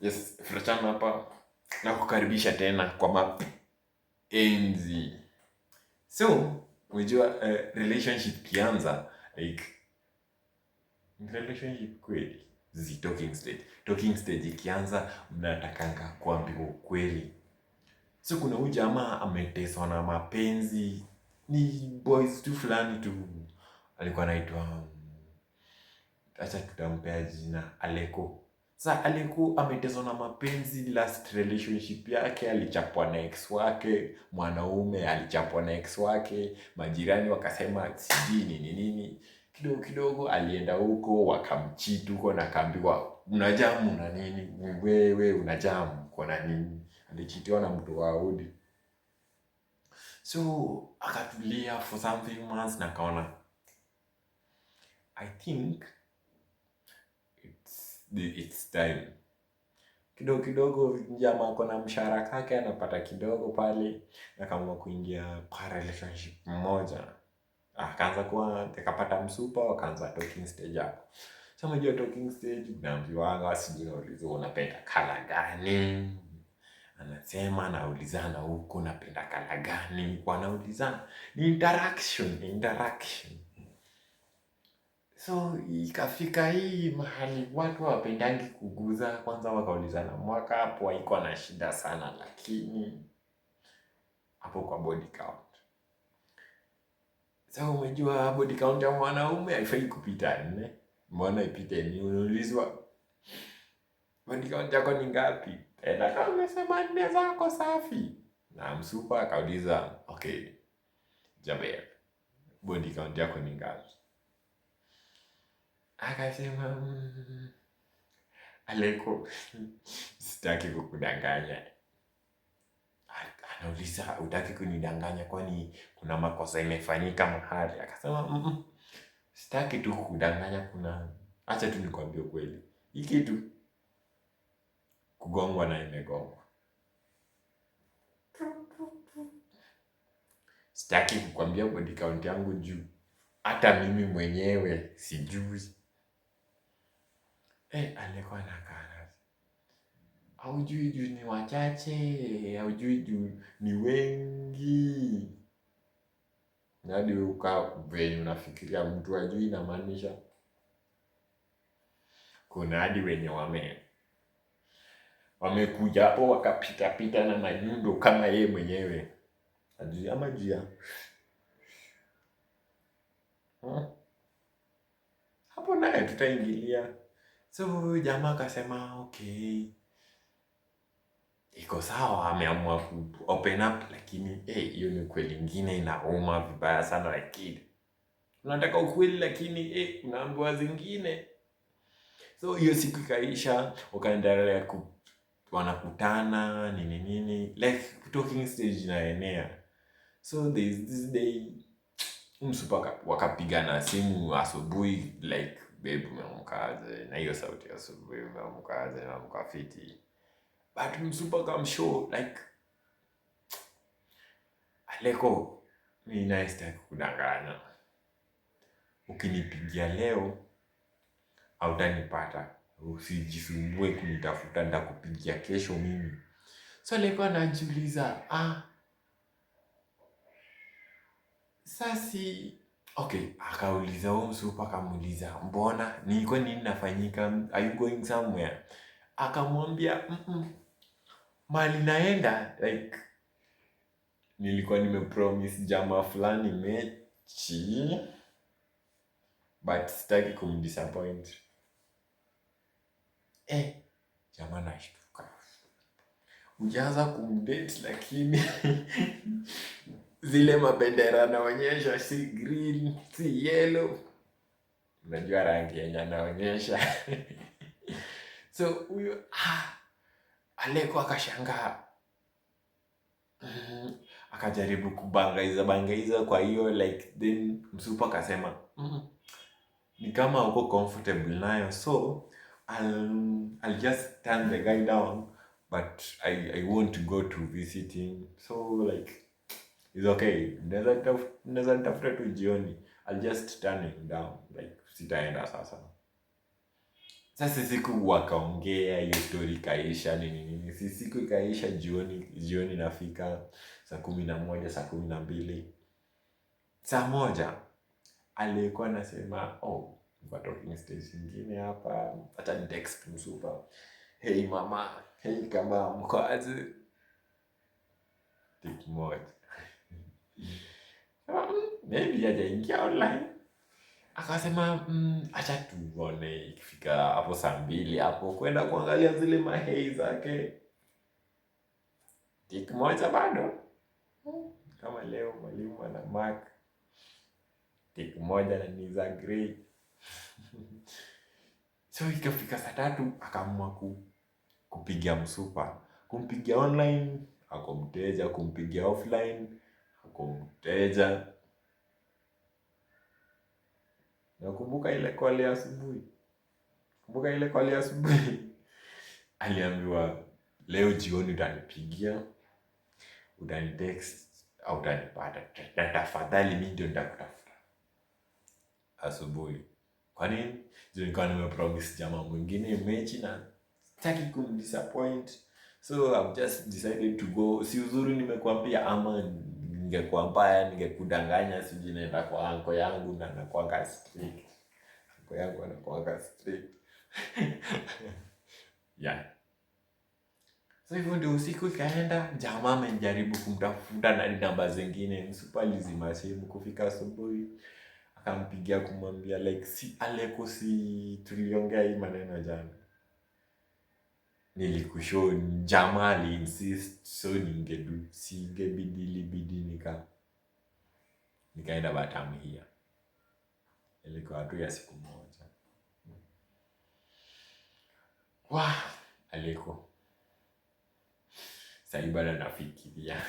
Yes, Frachana hapa na kukaribisha tena kwa mapenzi. So, unajua relationship kianza like relationship kweli talking stage. Talking stage ikianza mnatakanga kuambiwa ukweli. So kuna huyu jamaa ameteswa na mapenzi, ni boys tu fulani tu alikuwa anaitwa acha tutampea jina Aleko. Sasa alikuwa ameteswa na mapenzi, last relationship yake alichapwa na ex wake, mwanaume alichapwa na ex wake, majirani wakasema sijui nini nini. Kidogo kidogo alienda huko wakamcheat huko na akaambiwa unajamu na nini? Wewe unajamu kwa na nini? Alichitiwa na mtu wa Audi. So akatulia for something months na akaona I think it's time. Kidogo kidogo jamaa ako na mshahara kake anapata kidogo pale, akaamua kuingia kwa relationship moja. Akaanza kuwa akapata msupa, wakaanza talking stage hapo. So unajua talking stage unaambiwa sijui unaulizwa unapenda color gani? Anasema anaulizana huko unapenda color gani? Wanaulizana ni interaction. So ikafika hii mahali watu hawapendangi kuguza, kwanza wakaulizana mwaka hapo haikuwa na shida sana, lakini hapo kwa body count. So umejua body count ya mwanaume haifai kupita 4. Mbona ipite ni unaulizwa body count yako ni ngapi? Na kama umesema 4 zako safi. Na msupa akauliza, okay, Jaber, body count yako ni ngapi? Akasema Aleko, sitaki kukudanganya. Anauliza hutaki kunidanganya kwani kuna makosa imefanyika mahali? Akasema sitaki tu kukudanganya, acha tu nikwambie kweli. Hii kitu kugongwa na imegongwa. Sitaki kukwambia body count yangu juu hata mimi mwenyewe sijui. Alikuwa anakaa haujui juu ni wachache, haujui juu ni wengi. Hadi ukaa venye unafikiria mtu hajui inamaanisha. Kuna hadi wenye wamekuja hapo wakapita pita na manyundo kama yeye mwenyewe. Hajui ama jia. Hapo naye tutaingilia. So jamaa akasema okay, iko sawa, ameamua ku open up, lakini hiyo ni kweli ingine inauma vibaya sana, lakini unataka ukweli lakini unaambiwa zingine. So hiyo siku ikaisha, wakaendelea wanakutana nini nini, like talking stage inaenea. So there's this day msupa wakapigana simu asubuhi, like babe umeamkaje, na hiyo sauti ya asubuhi, umeamkaje, umeamka fiti. But msupa kamshow like Aleko, mimi naye sitaki kudanganya. Ukinipigia leo hautanipata, usijisumbue kunitafuta, nitakupigia kesho mimi. So Aleko anajiuliza sasi okay, akauliza huyo msupa, akamuuliza mbona nilikuwa nini nafanyika, are you going somewhere? Akamwambia mali naenda, like nilikuwa nimepromise jamaa fulani mechi, but sitaki kumdisappoint. Jamaa nashtuka, ujaanza kumdate lakini zile mabendera anaonyesha si green, si yellow. Unajua rangi yenye anaonyesha. So huyo Aleko akashangaa. Akajaribu kubangaiza kwa hiyo, like then msupa akasema ni kama uko comfortable nayo, so I'll just turn the guy down, but I want to go to visit him, so like it's okay, naweza nitafuta tu jioni, I'll just turn him down, like sitaenda sasa. Sasa siku wakaongea, hiyo story ikaisha nini nini. Siku ikaisha, jioni nafika saa 11, saa 12. Saa moja alikuwa anasema, oh, kwa talking stage nyingine hapa, hata ni text msupa. Hey mama, hey kama mko aje? Tik moja. Maybe hajaingia online. Akasema, acha tuone ikifika hapo saa 2 hapo kwenda kuangalia zile mahei zake. Tik moja bado. Kama leo mwalimu ana mark tik moja na ni za grade. So ikafika saa 3 akaamua kupigia msupa. Kumpigia online, ako mteja. Kumpigia offline, ako mteja. Nakumbuka ile call ya asubuhi. Aliambiwa leo jioni utanipigia, utanitext au utanipata. Na tafadhali mimi ndio nitakutafuta asubuhi. Kwa nini? Nilikuwa nimepromise jamaa mwingine mechi na sitaki kumdisappoint. So I've just decided to go. Si uzuri nimekuambia, ama ningekuwa mbaya ningekudanganya siji naenda kwa anko yangu na anakuanga strict. Anko yangu anakuanga strict. Yeah. So hivyo ndio usiku ikaenda, jamaa amejaribu kumtafuta na namba zingine, msupa alizima simu. Kufika asubuhi akampigia kumwambia like, si tuliongea hii maneno jana. Nilikushow, jamaa aliinsist, so ilibidi nikaenda batamhia. Ilikuwa tu ya siku moja. Aliko. Sasa bado nafikiria.